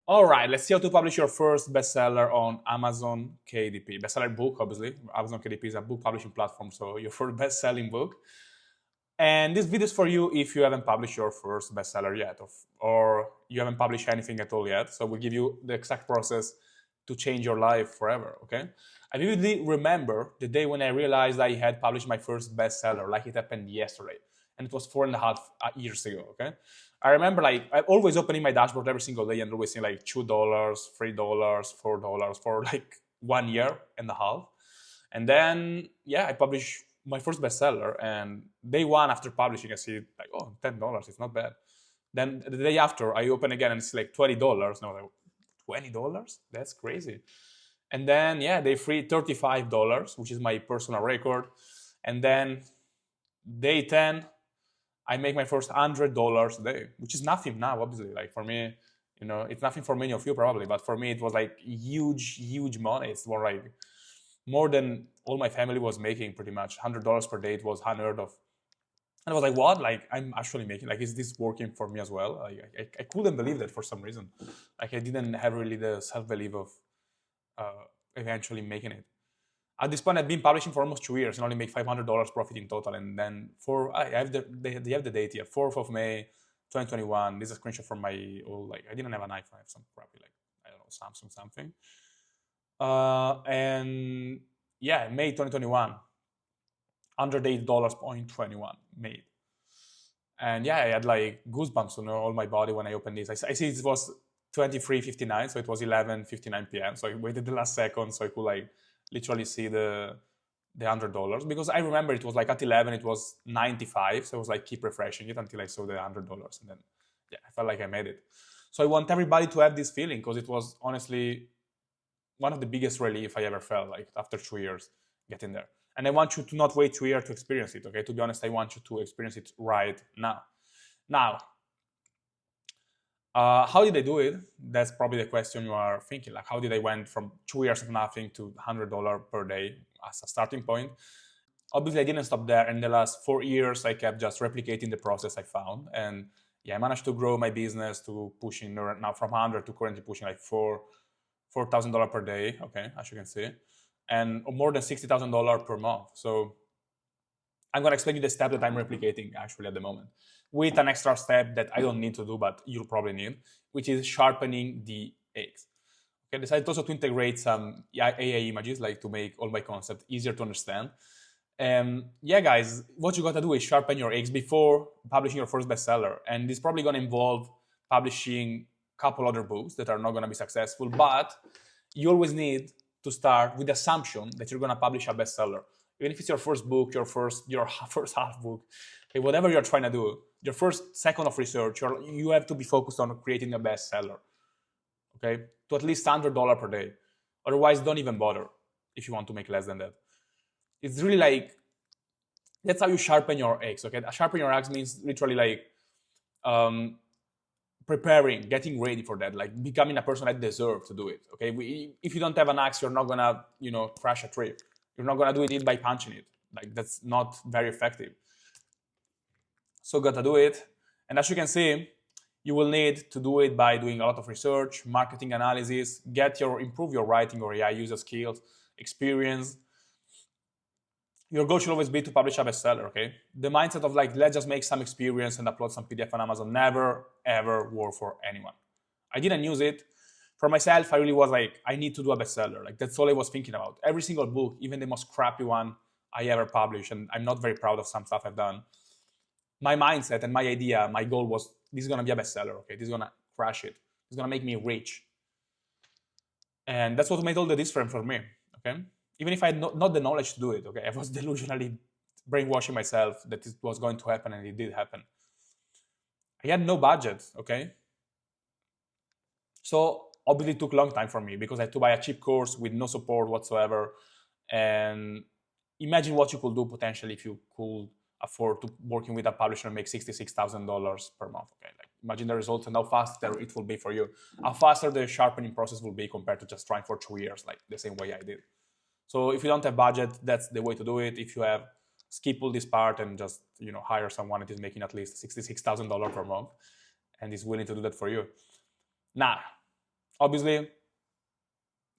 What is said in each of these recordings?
All right, let's see how to publish your first bestseller on Amazon KDP. Bestseller book, obviously. Amazon KDP is a book publishing platform, so your first best-selling book. And this video is for you if you haven't published your first bestseller yet, or you haven't published anything at all yet. So we'll give you the exact process to change your life forever, okay? I vividly remember the day when I realized I had published my first bestseller, like it happened yesterday. And it was 4.5 years ago, okay? I remember like I'm always opening my dashboard every single day and always seeing like $2, $3, $4 for like 1.5 years. And then, yeah, I published my first bestseller. And day one after publishing, I see like, oh, $10, it's not bad. Then the day after, I open again and it's like $20. And I was like, $20? That's crazy. And then, yeah, day three, $35, which is my personal record. And then day 10, I make my first $100 a day, which is nothing now, obviously. Like for me, it's nothing for many of you probably, but for me, it was like huge, huge money. It's more than all my family was making pretty much. $100 per day, it was unheard of. And I was like, what? Like, I'm actually making, like, is this working for me as well? I couldn't believe that for some reason. Like, I didn't have really the self-belief of eventually making it. At this point, I've been publishing for almost 2 years and only make $500 profit in total. And then I have they have the date here, 4th of May, 2021. This is a screenshot from my old, like, I didn't have an iPhone, I have some crappy, like, I don't know, Samsung something. And yeah, May 2021, $108.21 made. And yeah, I had like goosebumps on all my body when I opened this. I see it was 23:59, so it was 11:59 p.m. So I waited the last second so I could like literally see the $100, because I remember it was like at 11 it was 95, so I was like keep refreshing it until I saw the $100, and then yeah, I felt like I made it. So I want everybody to have this feeling, because it was honestly one of the biggest relief I ever felt, like after 2 years getting there. And I want you to not wait 2 years to experience it, okay? To be honest, I want you to experience it right now. Now, how did I do it? That's probably the question you are thinking. Like, how did I went from 2 years of nothing to $100 per day as a starting point? Obviously, I didn't stop there. In the last 4 years, I kept just replicating the process I found. And yeah, I managed to grow my business to pushing now from 100 to currently pushing like $4,000 per day, okay, as you can see, and more than $60,000 per month. So I'm going to explain you the step that I'm replicating actually at the moment, with an extra step that I don't need to do, but you'll probably need, which is sharpening the eggs. Okay, I decided also to integrate some AI images, like to make all my concepts easier to understand. Yeah, guys, what you got to do is sharpen your eggs before publishing your first bestseller. And this is probably going to involve publishing a couple other books that are not going to be successful, but you always need to start with the assumption that you're going to publish a bestseller. Even if it's your first book, your first half book, okay, whatever you're trying to do, your first second of research, you have to be focused on creating a bestseller, okay, to at least $100 per day. Otherwise, don't even bother if you want to make less than that. It's really like, that's how you sharpen your eggs, okay? Sharpen your eggs means literally like preparing, getting ready for that, like becoming a person that deserves to do it, okay? If you don't have an axe, you're not gonna, crash a tree. You're not gonna do it by punching it. Like, that's not very effective. So gotta do it. And as you can see, you will need to do it by doing a lot of research, marketing analysis, improve your writing or AI user skills, experience. Your goal should always be to publish a bestseller, okay? The mindset of like, let's just make some experience and upload some PDF on Amazon never, ever worked for anyone. I didn't use it. For myself, I really was like, I need to do a bestseller. Like, that's all I was thinking about. Every single book, even the most crappy one I ever published, and I'm not very proud of some stuff I've done, my mindset and my idea, my goal was, this is gonna be a bestseller, okay? This is gonna crash it. It's gonna make me rich. And that's what made all the difference for me, okay? Even if I had not the knowledge to do it, okay? I was delusionally brainwashing myself that it was going to happen, and it did happen. I had no budget, okay? So obviously it took a long time for me, because I had to buy a cheap course with no support whatsoever. And imagine what you could do potentially if you could afford to working with a publisher and make $66,000 per month, okay? Like, imagine the results and how faster it will be for you. How faster the sharpening process will be compared to just trying for 2 years, like the same way I did. So if you don't have budget, that's the way to do it. If you have, skip all this part and just hire someone that is making at least $66,000 per month and is willing to do that for you. Now, Obviously,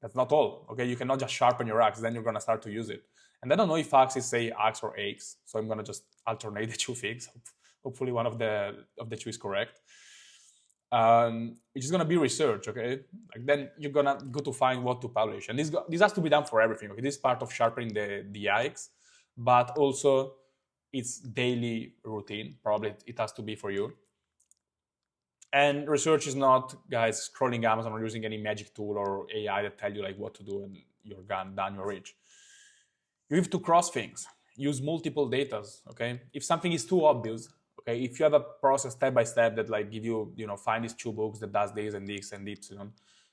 that's not all. Okay, you cannot just sharpen your axe, then you're gonna start to use it. And I don't know if axes say axe or aches, so I'm gonna just alternate the two things. Hopefully, one of the two is correct. It's just gonna be research, okay? Like then you're gonna go to find what to publish, and this has to be done for everything. Okay, this is part of sharpening the axe, but also it's daily routine. Probably it has to be for you. And research is not, guys, scrolling Amazon or using any magic tool or AI that tell you like what to do and you're done, you're rich. You have to cross things, use multiple datas. Okay, if something is too obvious, okay, if you have a process step by step that like give you, find these two books that does this and this and this,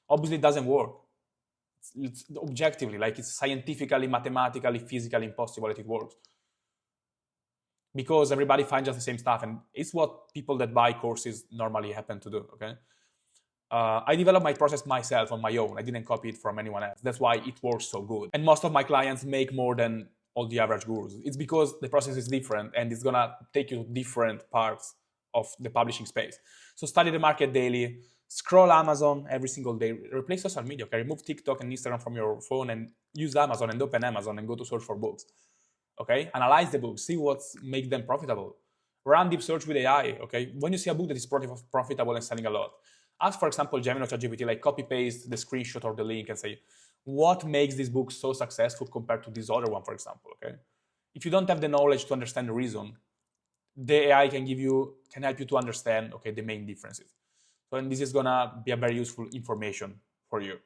obviously it doesn't work. It's objectively, like it's scientifically, mathematically, physically impossible that it works, because everybody finds just the same stuff, and it's what people that buy courses normally happen to do. Okay, I developed my process myself on my own. I didn't copy it from anyone else. That's why it works so good. And most of my clients make more than all the average gurus. It's because the process is different and it's gonna take you to different parts of the publishing space. So study the market daily, scroll Amazon every single day, replace social media. Okay, remove TikTok and Instagram from your phone and use Amazon and open Amazon and go to search for books. Okay, analyze the books, see what make them profitable. Run deep search with AI. Okay, when you see a book that is profitable and selling a lot, ask, for example, Gemini or ChatGPT, like copy paste the screenshot or the link and say, what makes this book so successful compared to this other one, for example. Okay, if you don't have the knowledge to understand the reason, the AI can help you to understand, okay, the main differences. So, and this is gonna be a very useful information for you.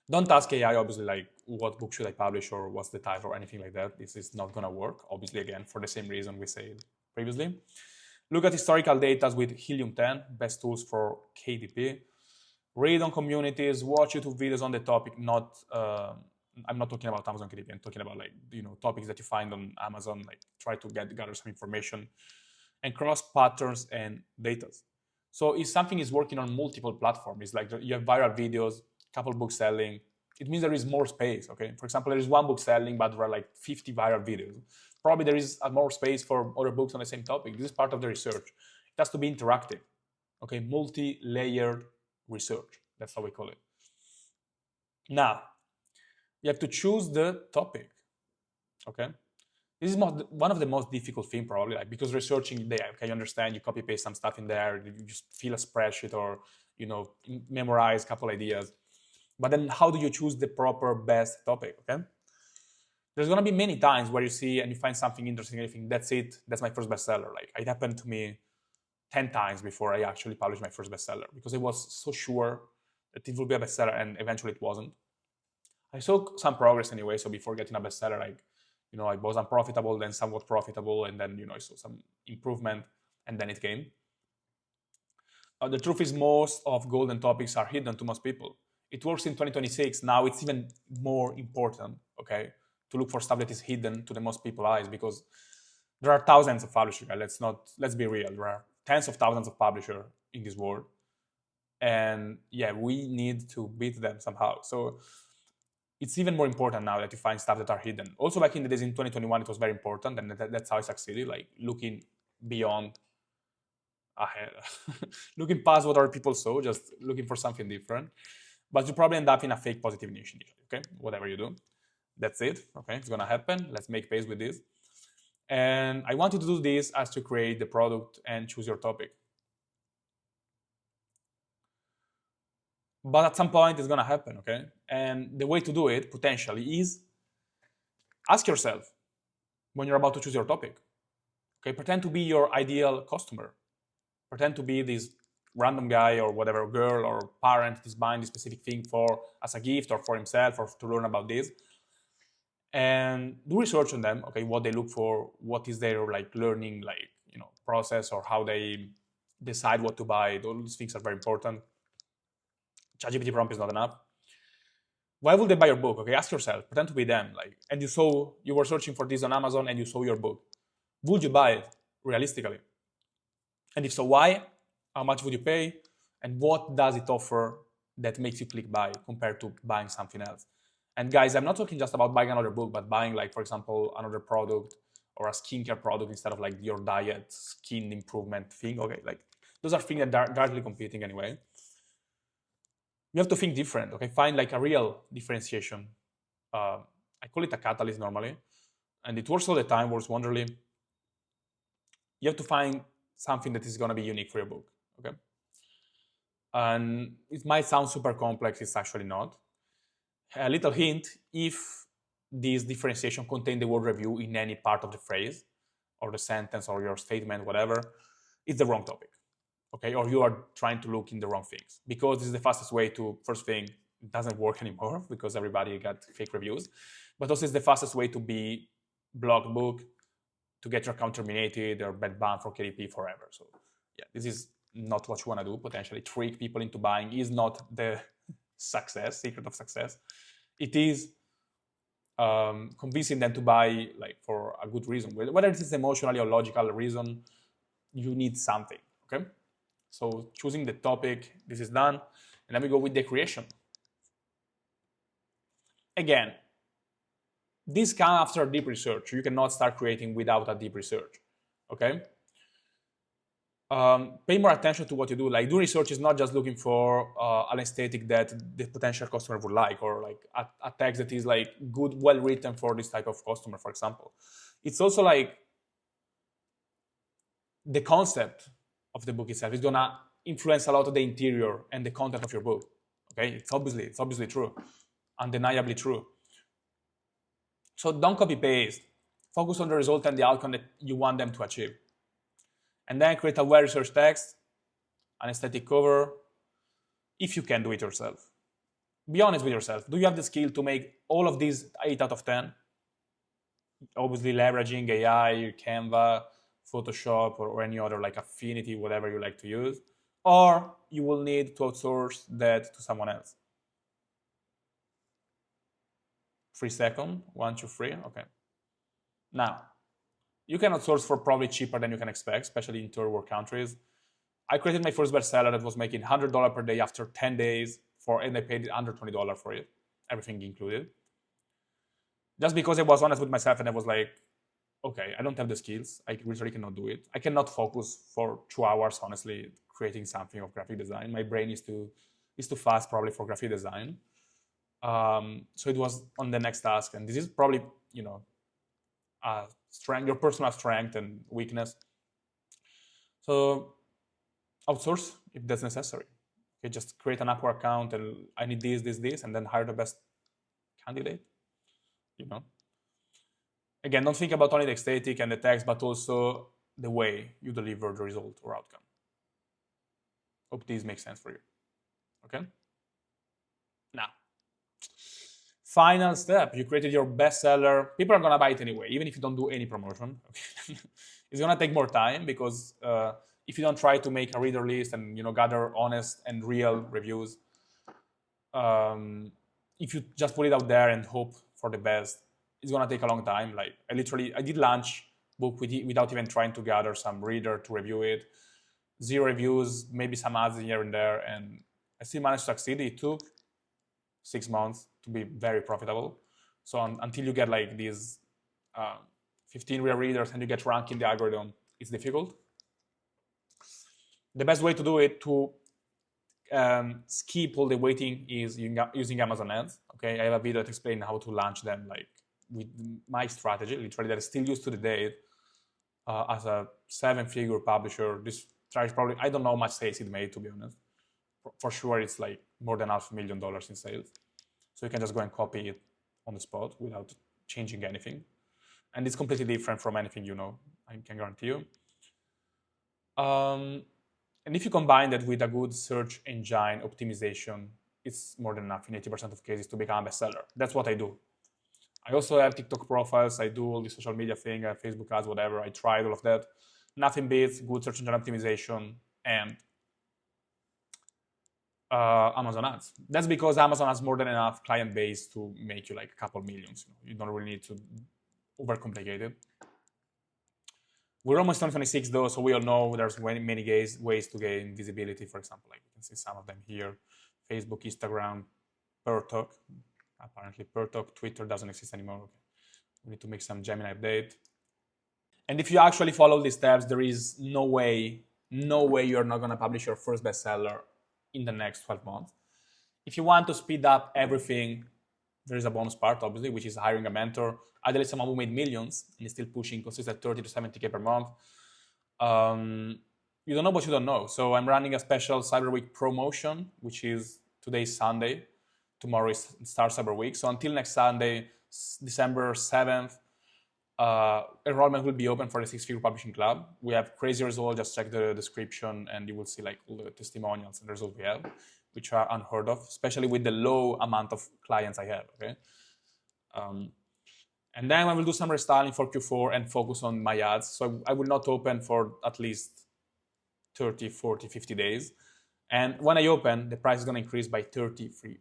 Don't ask AI, obviously, like what book should I publish or what's the title or anything like that. This is not gonna work, obviously, again, for the same reason we said previously. Look at historical data with Helium 10, best tools for KDP. Read on communities, watch YouTube videos on the topic. I'm not talking about Amazon KDP. I'm talking about like topics that you find on Amazon. Like try to gather some information and cross patterns and data. So if something is working on multiple platforms, it's like you have viral videos, couple books selling, it means there is more space. Okay, for example, there is one book selling, but there are like 50 viral videos. Probably there is more space for other books on the same topic. This is part of the research. It has to be interactive. Okay, multi-layered research. That's how we call it. Now, you have to choose the topic. Okay, this is one of the most difficult things probably, like because researching there. Okay, you understand, you copy paste some stuff in there, you just fill a spreadsheet or memorize a couple ideas. But then how do you choose the proper best topic? Okay, there's gonna be many times where you see and you find something interesting and you think, that's it, that's my first bestseller. Like it happened to me 10 times before I actually published my first bestseller, because I was so sure that it would be a bestseller and eventually it wasn't. I saw some progress anyway, so before getting a bestseller, like, I was unprofitable, then somewhat profitable, and then, I saw some improvement, and then it came. The truth is most of golden topics are hidden to most people. It works in 2026. Now it's even more important, okay, to look for stuff that is hidden to the most people's eyes, because there are thousands of publishers. Let's be real. There are tens of thousands of publishers in this world. And yeah, we need to beat them somehow. So it's even more important now that you find stuff that are hidden. Also, back in the days in 2021, it was very important, and that's how I succeeded, like looking beyond ahead, looking past what other people saw, just looking for something different. But you probably end up in a fake positive niche initially, okay? Whatever you do, that's it, okay? It's gonna happen. Let's make pace with this. And I want you to do this as to create the product and choose your topic. But at some point, it's gonna happen, okay? And the way to do it, potentially, is ask yourself when you're about to choose your topic, okay? Pretend to be your ideal customer. Pretend to be this random guy or whatever, girl or parent is buying this specific thing for as a gift or for himself or to learn about this. And do research on them, okay? What they look for, what is their like learning process, or how they decide what to buy. Those things are very important. ChatGPT prompt is not enough. Why would they buy your book? Okay, ask yourself. Pretend to be them. And you were searching for this on Amazon and you saw your book. Would you buy it realistically? And if so, why? How much would you pay? And what does it offer that makes you click buy compared to buying something else? And guys, I'm not talking just about buying another book, but buying, like, for example, another product or a skincare product instead of like your diet, skin improvement thing. Okay, like those are things that are directly competing anyway. You have to think different, okay? Find like a real differentiation. I call it a catalyst normally, and it works all the time, works wonderfully. You have to find something that is going to be unique for your book, okay? And it might sound super complex, it's actually not. A little hint, if this differentiation contains the word review in any part of the phrase or the sentence or your statement, whatever, it's the wrong topic, okay? Or you are trying to look in the wrong things, because this is the fastest way to, first thing, it doesn't work anymore because everybody got fake reviews, but also it's the fastest way to be blocked book, to get your account terminated or bad ban for KDP forever. So yeah, this is not what you want to do. Potentially trick people into buying is not the secret of success. It is convincing them to buy like for a good reason. Whether it is emotionally or logical reason, you need something, okay? So choosing the topic, this is done. And then we go with the creation. Again, this comes after deep research. You cannot start creating without a deep research, okay? Pay more attention to what you do. Like, do research is not just looking for an aesthetic that the potential customer would like, or like a text that is like good, well written for this type of customer, for example. It's also like the concept of the book itself is gonna influence a lot of the interior and the content of your book. Okay, it's obviously true, undeniably true. So don't copy paste. Focus on the result and the outcome that you want them to achieve. And then create a well-researched text, an aesthetic cover, if you can do it yourself. Be honest with yourself. Do you have the skill to make all of these 8 out of 10? Obviously leveraging AI, Canva, Photoshop, or any other like Affinity, whatever you like to use. Or you will need to outsource that to someone else. 3 seconds, 1, 2, 3, okay. Now, you can outsource for probably cheaper than you can expect, especially in third world countries. I created my first bestseller that was making $100 per day after 10 days, and I paid under $20 for it, everything included. Just because I was honest with myself and I was like, okay, I don't have the skills. I literally cannot do it. I cannot focus for 2 hours, honestly, creating something of graphic design. My brain is too fast probably for graphic design. So it was on the next task, and this is probably, strength, your personal strength and weakness. So outsource if that's necessary. Okay, just create an Upwork account and I need this, and then hire the best candidate. Again, don't think about only the aesthetic and the text, but also the way you deliver the result or outcome. Hope this makes sense for you. Okay? Now, final step, you created your bestseller. People are gonna buy it anyway, even if you don't do any promotion. Okay? It's gonna take more time because if you don't try to make a reader list and gather honest and real reviews, if you just put it out there and hope for the best, it's gonna take a long time. Like I did launch book without even trying to gather some reader to review it. 0 reviews, maybe some ads here and there, and I still managed to succeed. It took 6 months to be very profitable. So until you get like these 15 real readers and you get ranked in the algorithm, it's difficult. The best way to do it, to skip all the waiting, is using Amazon ads. Okay, I have a video that explains how to launch them, like with my strategy, literally, that is still used to the date. As a 7-figure publisher, this strategy probably, I don't know how much sales it made, to be honest. For sure, it's like more than $500,000 in sales. So you can just go and copy it on the spot without changing anything. And it's completely different from anything I can guarantee you. And if you combine that with a good search engine optimization, it's more than enough in 80% of cases to become a bestseller. That's what I do. I also have TikTok profiles. I do all the social media thing, Facebook ads, whatever. I tried all of that. Nothing beats good search engine optimization and Amazon ads. That's because Amazon has more than enough client base to make you like a couple millions. You don't really need to overcomplicate it. We're almost 2026 though, so we all know there's many ways to gain visibility. For example, like you can see some of them here: Facebook, Instagram, PerTalk. Apparently, PerTalk, Twitter doesn't exist anymore. Okay. We need to make some Gemini update. And if you actually follow these steps, there is no way you're not gonna publish your first bestseller in the next 12 months. If you want to speed up everything, there is a bonus part, obviously, which is hiring a mentor. Ideally, someone who made millions and is still pushing consistent 30 to 70K per month. You don't know what you don't know. So I'm running a special Cyber Week promotion, which is today's Sunday. Tomorrow is starts Cyber Week. So until next Sunday, December 7th, enrollment will be open for the Six Figure Publishing Club. We have crazy results. Just check the description and you will see like all the testimonials and the results we have, which are unheard of, especially with the low amount of clients I have, okay? And then I will do some restyling for Q4 and focus on my ads. So I will not open for at least 30, 40, 50 days. And when I open, the price is going to increase by 33%.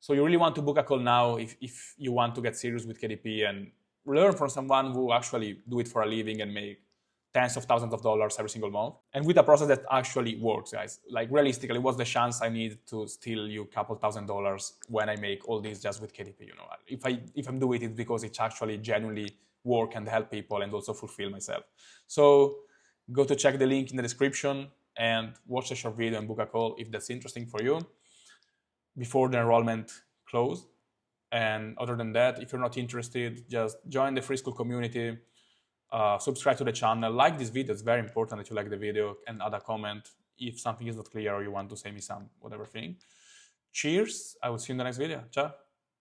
So you really want to book a call now if you want to get serious with KDP and learn from someone who actually do it for a living and make tens of thousands of dollars every single month. And with a process that actually works, guys. Like realistically, what's the chance I need to steal you a couple $1,000s when I make all this just with KDP? You know, if I'm doing it because it's actually genuinely work and help people and also fulfill myself. So go to check the link in the description and watch the short video and book a call if that's interesting for you before the enrollment close. And other than that, if you're not interested, just join the free Skool community, subscribe to the channel, like this video. It's very important that you like the video, and add a comment if something is not clear or you want to say me some whatever thing. Cheers. I will see you in the next video. Ciao.